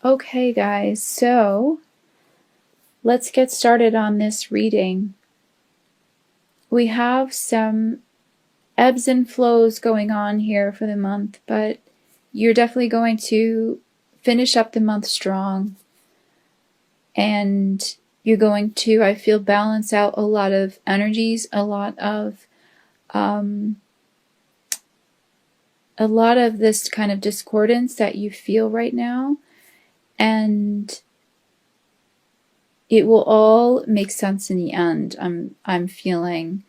Okay, guys, so let's get started on this reading. We have some ebbs and flows going on here for the month, but you're definitely going to finish up the month strong. And you're going to, I feel, balance out a lot of energies, a lot of this kind of discordance that you feel right now. And it will all make sense in the end. I'm feeling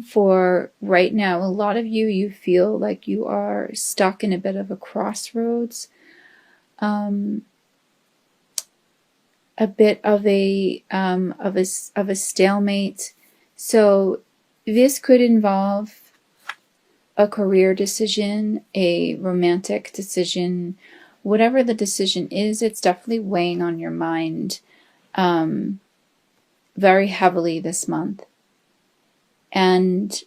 for right now, a lot of you feel like you are stuck in a bit of a crossroads, a bit of a stalemate. So this could involve a career decision, a romantic decision, whatever the decision is. It's definitely weighing on your mind very heavily this month. And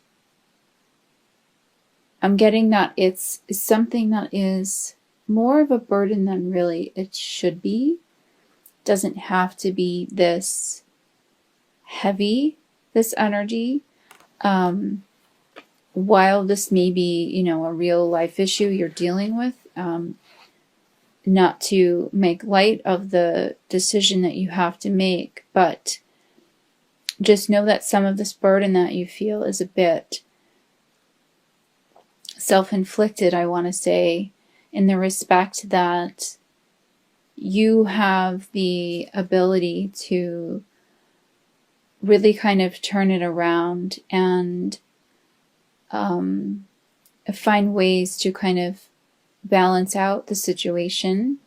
I'm getting that it's something that is more of a burden than really it should be. It doesn't have to be this heavy, this energy. While this may be, a real life issue you're dealing with, not to make light of the decision that you have to make, but just know that some of this burden that you feel is a bit self-inflicted, I want to say, in the respect that you have the ability to really kind of turn it around and find ways to kind of balance out the situation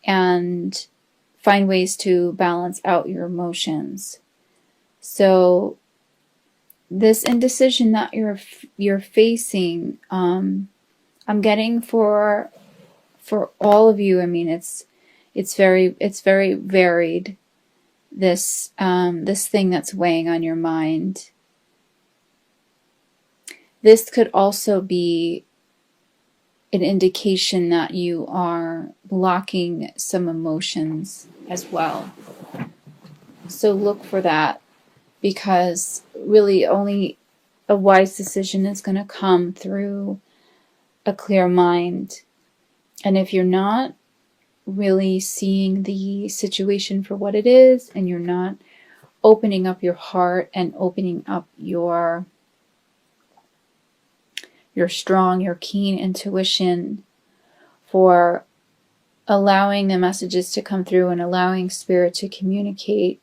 and find ways to balance out your emotions. So this indecision that you're facing, I'm getting for all of you. I mean, it's very varied. This thing that's weighing on your mind. This could also be an indication that you are blocking some emotions as well. So look for that, because really only a wise decision is going to come through a clear mind. And if you're not really seeing the situation for what it is, and you're not opening up your heart and opening up your strong, your keen intuition for allowing the messages to come through and allowing spirit to communicate,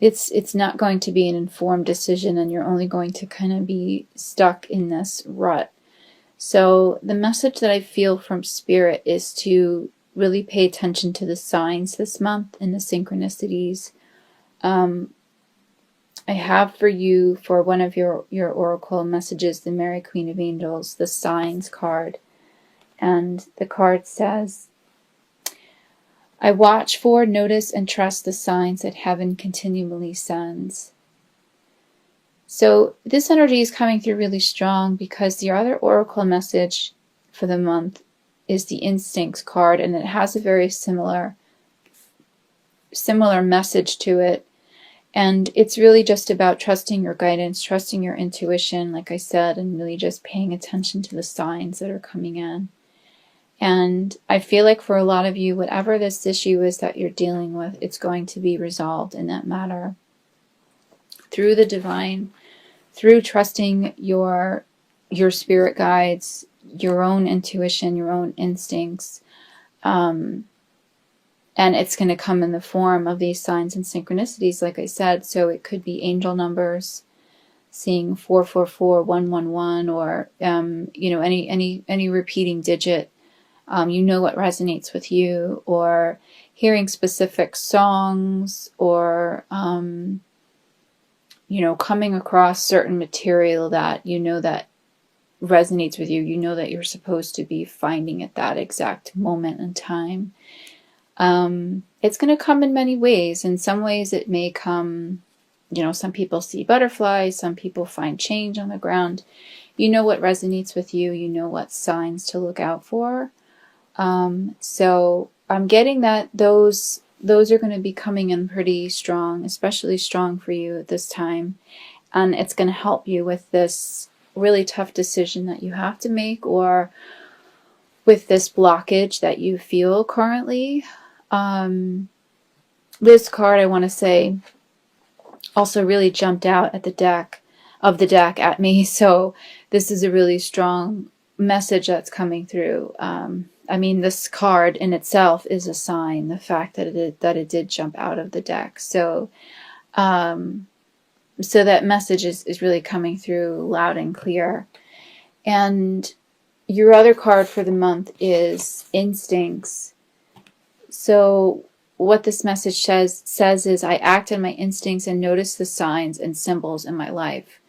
it's not going to be an informed decision, and you're only going to kind of be stuck in this rut. So the message that I feel from spirit is to really pay attention to the signs this month and the synchronicities. I have for you, for one of your oracle messages, the Mary Queen of Angels, the signs card. And the card says, I watch for, notice, and trust the signs that heaven continually sends. So this energy is coming through really strong, because the other oracle message for the month is the instincts card, and it has a very similar message to it. And it's really just about trusting your guidance, trusting your intuition, like I said, and really just paying attention to the signs that are coming in. And I feel like for a lot of you, whatever this issue is that you're dealing with, it's going to be resolved in that matter through the divine, through trusting your spirit guides, your own intuition, your own instincts. And it's going to come in the form of these signs and synchronicities, like I said. So it could be angel numbers, seeing 444, 111, or any repeating digit. What resonates with you, or hearing specific songs, or coming across certain material that that resonates with you. That you're supposed to be finding at that exact moment in time. It's going to come in many ways. In some ways it may come, some people see butterflies, some people find change on the ground. What resonates with you, what signs to look out for. So I'm getting that those are going to be coming in pretty strong, especially strong for you at this time. And it's going to help you with this really tough decision that you have to make, or with this blockage that you feel currently. This card, I want to say, also really jumped out at the deck at me. So this is a really strong message that's coming through. I mean, this card in itself is a sign, the fact that it did jump out of the deck. So so that message is really coming through loud and clear. And your other card for the month is instincts. So what this message says is, I act on my instincts and notice the signs and symbols in my life.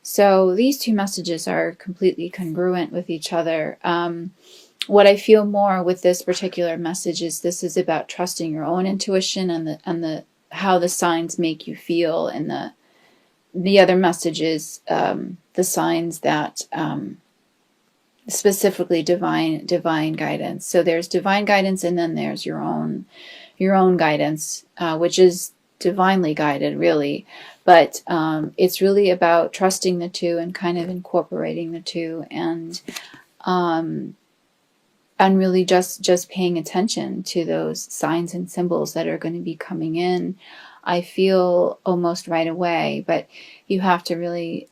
So these two messages are completely congruent with each other. What I feel more with this particular message is this is about trusting your own intuition and the how the signs make you feel, and the other message is the signs that specifically divine guidance. So there's divine guidance, and then there's your own guidance, which is divinely guided, really. But it's really about trusting the two and kind of incorporating the two, and really just paying attention to those signs and symbols that are going to be coming in. I feel almost right away, but you have to really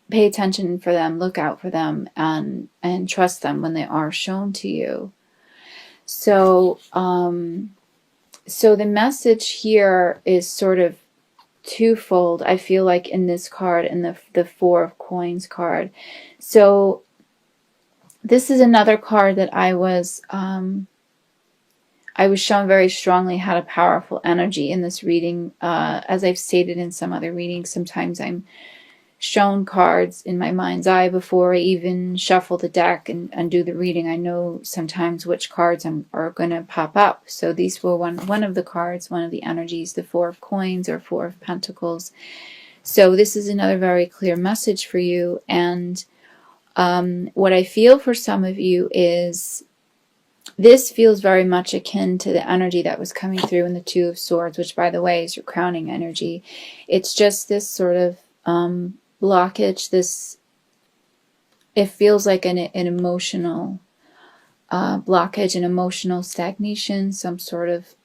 pay attention for them, look out for them, and trust them when they are shown to you. So so the message here is sort of twofold, I feel like, in this card and the Four of Coins card. So this is another card that I was shown very strongly had a powerful energy in this reading. As I've stated in some other readings, sometimes I'm shown cards in my mind's eye before I even shuffle the deck and do the reading. I know sometimes which cards are going to pop up. So these were one of the cards, one of the energies, the Four of Coins or Four of Pentacles. So this is another very clear message for you. And what I feel for some of you is this feels very much akin to the energy that was coming through in the Two of Swords, which, by the way, is your crowning energy. It's just this sort of blockage. It feels like an emotional blockage, an emotional stagnation, some sort of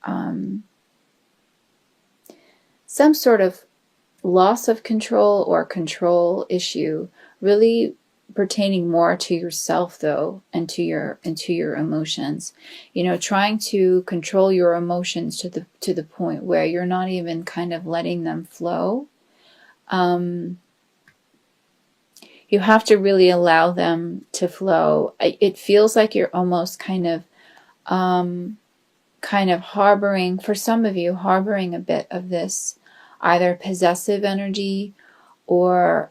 loss of control or control issue, really pertaining more to yourself, though, and to your emotions. You know, trying to control your emotions to the point where you're not even kind of letting them flow. You have to really allow them to flow. It feels like you're almost kind of harboring, for some of you, harboring a bit of this either possessive energy or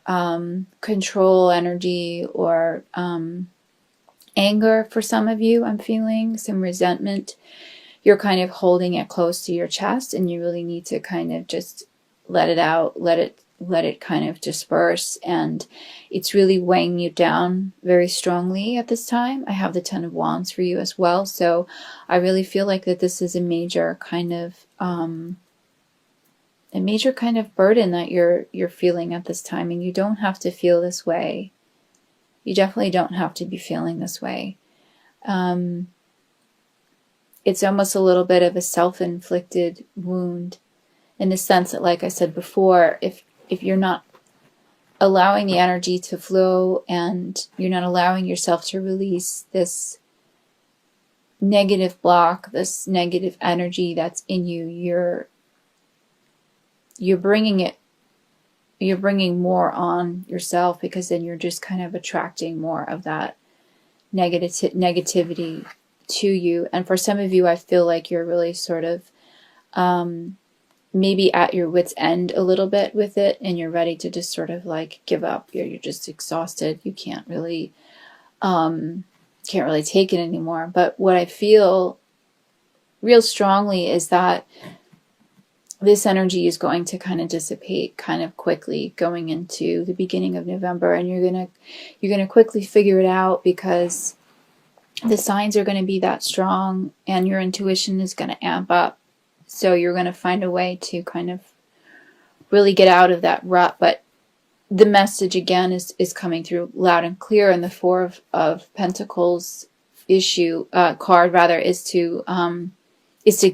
control energy, or anger. For some of you, I'm feeling some resentment. You're kind of holding it close to your chest, and you really need to kind of just let it out, let it kind of disperse, and it's really weighing you down very strongly at this time. I have the Ten of Wands for you as well, so I really feel like that this is a major kind of burden that you're feeling at this time, and you don't have to feel this way. You definitely don't have to be feeling this way. It's almost a little bit of a self-inflicted wound, in the sense that, like I said before, if you're not allowing the energy to flow, and you're not allowing yourself to release this negative block, this negative energy that's in you, you're bringing more on yourself, because then you're just kind of attracting more of that negativity to you. And for some of you, I feel like you're really sort of maybe at your wit's end a little bit with it, and you're ready to just sort of like give up. You're just exhausted. You can't really take it anymore. But what I feel real strongly is that this energy is going to kind of dissipate kind of quickly going into the beginning of November, and you're gonna quickly figure it out, because the signs are going to be that strong, and your intuition is going to amp up. So you're going to find a way to kind of really get out of that rut. But the message again is coming through loud and clear. And the Four of Pentacles card rather is to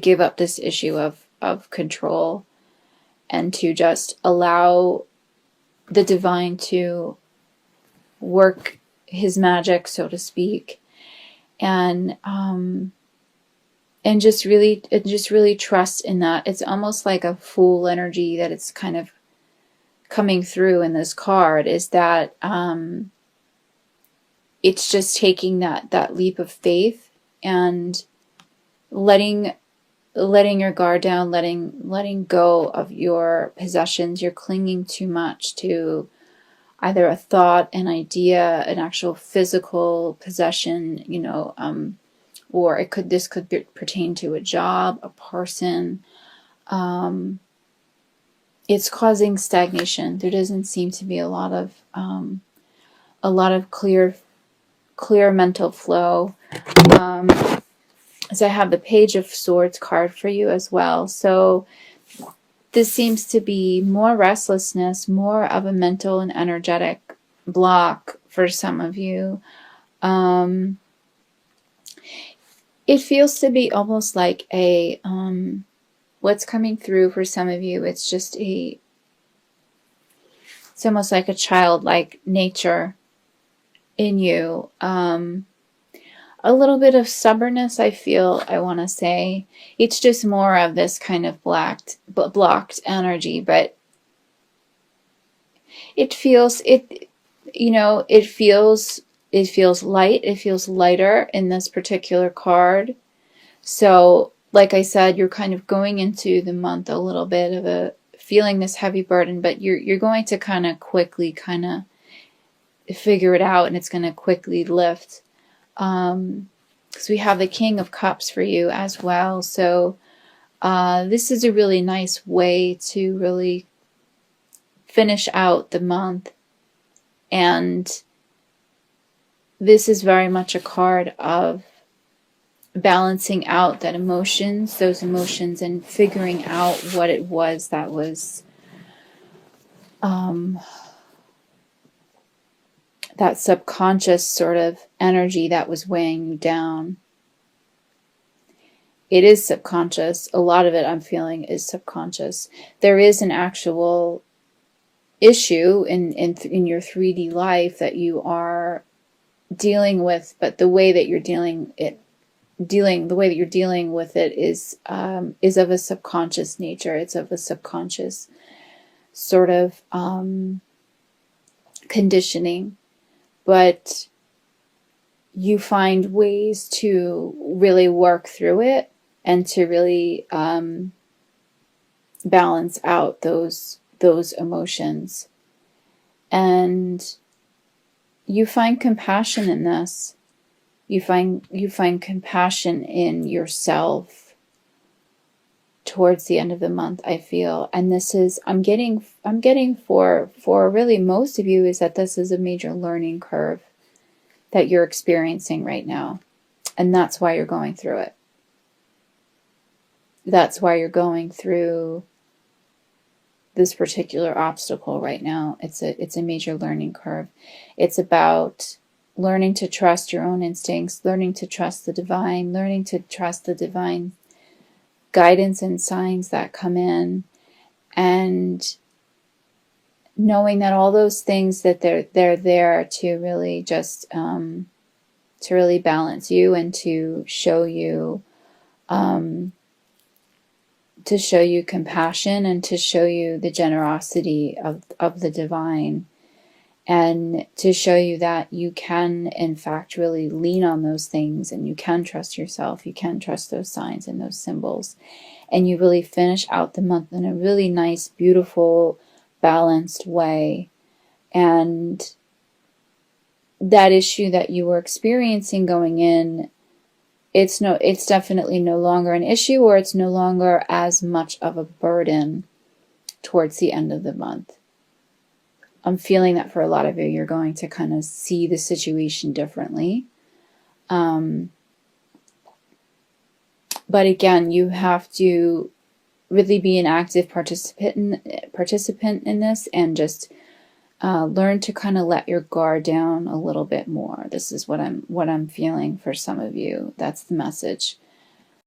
give up this issue of control, and to just allow the divine to work his magic, so to speak, and just really trust in that. It's almost like a Fool energy that it's kind of coming through in this card, is that it's just taking that leap of faith and letting your guard down, letting go of your possessions. You're clinging too much to either a thought, an idea, an actual physical possession, or this could pertain to a job, a person. It's causing stagnation. There doesn't seem to be a lot of clear mental flow. So I have the Page of Swords card for you as well. So this seems to be more restlessness, more of a mental and energetic block for some of you. It feels to be almost like a what's coming through for some of you. It's almost like a childlike nature in you. A little bit of stubbornness, I want to say. It's just more of this kind of blocked energy, but it feels light. It feels lighter in this particular card. So, like I said, you're kind of going into the month a little bit of feeling this heavy burden, but you're going to kind of quickly figure it out, and it's going to quickly lift. Because we have the King of Cups for you as well. So this is a really nice way to really finish out the month. And this is very much a card of balancing out those emotions, and figuring out what it was that was that subconscious sort of energy that was weighing you down. It is subconscious. A lot of it I'm feeling is subconscious. There is an actual issue in your 3D life that you are dealing with, but the way that you're dealing with it is of a subconscious nature. It's of a subconscious sort of conditioning. But you find ways to really work through it, and to really balance out those emotions. And you find compassion in this. You find compassion in yourself towards the end of the month, I feel. And this is, I'm getting for really most of you, is that this is a major learning curve that you're experiencing right now. And that's why you're going through it. That's why you're going through this particular obstacle right now. It's a major learning curve. It's about learning to trust your own instincts, learning to trust the divine, learning to trust the divine guidance and signs that come in, and knowing that all those things that they're there to really just to really balance you, and to show you compassion, and to show you the generosity of the divine, and to show you that you can in fact really lean on those things, and you can trust yourself, you can trust those signs and those symbols, and you really finish out the month in a really nice, beautiful, balanced way. And that issue that you were experiencing going in, it's definitely no longer an issue, or it's no longer as much of a burden towards the end of the month. I'm feeling that for a lot of you, you're going to kind of see the situation differently. But again, you have to really be an active participant in this, and just learn to kind of let your guard down a little bit more. This is what I'm feeling for some of you. That's the message.